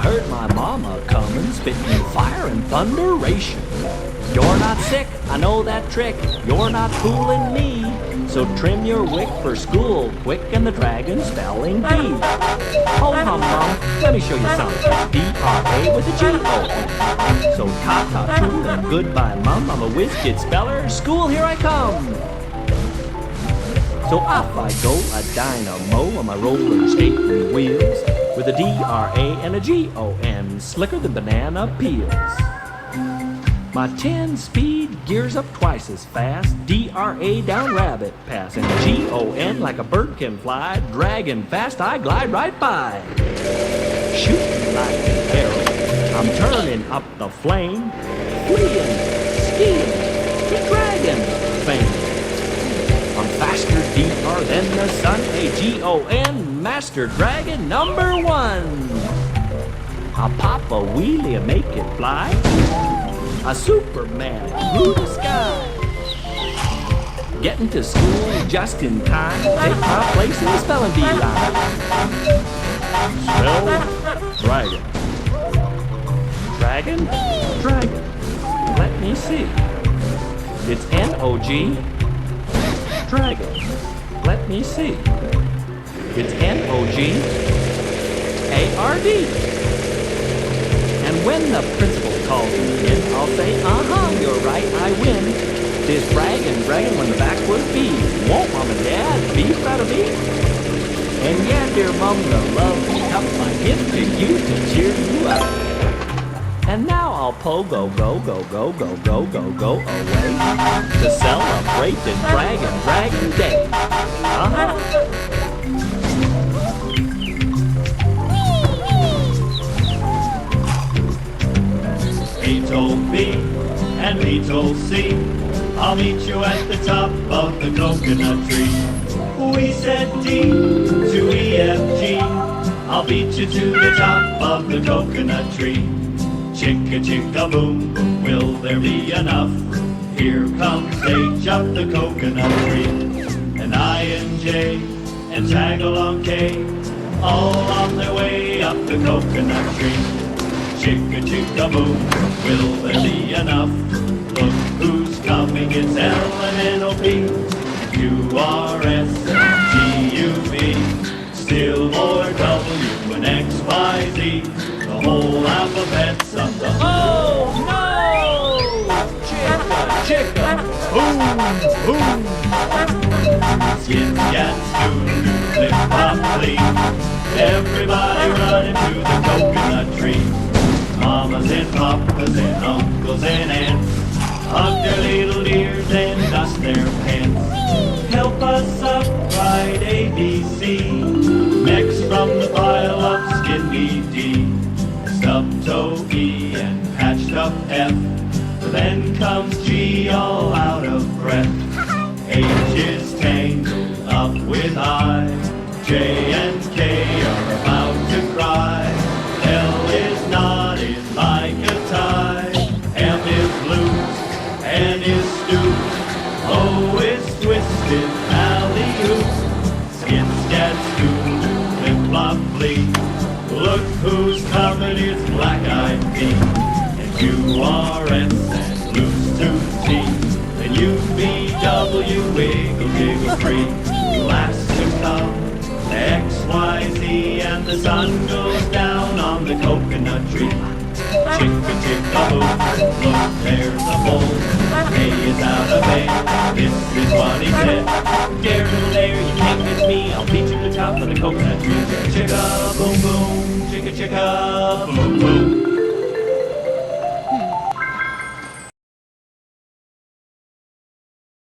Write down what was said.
heard my mama comin', spittin' fire and thunderation. You're not sick, I know that trick, you're not foolin' me. So trim your wick for school, quick, and the dragon spelling bee. Ho hum hum, let me show you something. D-R-A with a G-O-N. So ta-ta tool and goodbye mum, I'm a whiz kid speller, school here I come. So off I go, a dynamo on my roller skating wheels, with a D-R-A and a G-O-N, slicker than banana peels. My 10-speed gears up twice as fast, D-R-A down rabbit pass, and G-O-N like a bird can fly, dragging fast I glide right by. Shooting like an arrow, I'm turning up the flame, fleeing, skiing, to dragon fame. I'm faster, D-R than the sun, a G-O-N, master dragon number one. I pop a wheelie and make it fly, a Superman through the sky. Getting to school just in time, take my place in the spelling bee line. Spell dragon. Dragon? Dragon. Let me see. It's N-O-G. Dragon. Let me see. It's N-O-G-A-R-D. And when the principal calls me in, I'll say, you're right, I win. This dragon when the backward B. Won't mom and dad be proud of me? And yeah, dear mom, the lovely cup, my gift to you to cheer you up. And now I'll go away to celebrate this Dragon Day. He told B and B told C, I'll meet you at the top of the coconut tree. We said D to E, F, G, I'll beat you to the top of the coconut tree. Chicka chicka boom, will there be enough room? Here comes H up the coconut tree. And I and J and tag along K, all on their way up the coconut tree. Chicka chicka boom, will there be enough? Look who's coming, it's L and N-O-P, Q-R-S, G-U-V, still more W and X, Y, Z, the whole alphabet's up the... Oh no! Chicka, boom, boom. Skid, scat, scoot, flip, flop, flee, everybody running to the coconut tree. Mamas and papas and uncles and aunts hug their little ears and dust their pants. Help us up, write A, B, C. Next from the pile up, skinny D. Stubbed toe E and patched up F. Then comes G all out of breath. H is tangled up with I. J and K are about to cry. L is knotted like a tie. M is loose, N is stooped. O is twisted, alley-oop. Skin, scat, scoot, flip-flop, flee. Look who's coming, it's black-eyed Pete. And Q-R-S and loose tooth T. And U-V-W, wiggle, giggle, free. Last to come, X, Y, Z, and the sun goes down on the coconut tree. Chicka chicka boom, look there's a bull. A is out of bed, this is what he said. Dare no dare, you can't miss me, I'll beat you to the top of the coconut tree. Chicka boom boom,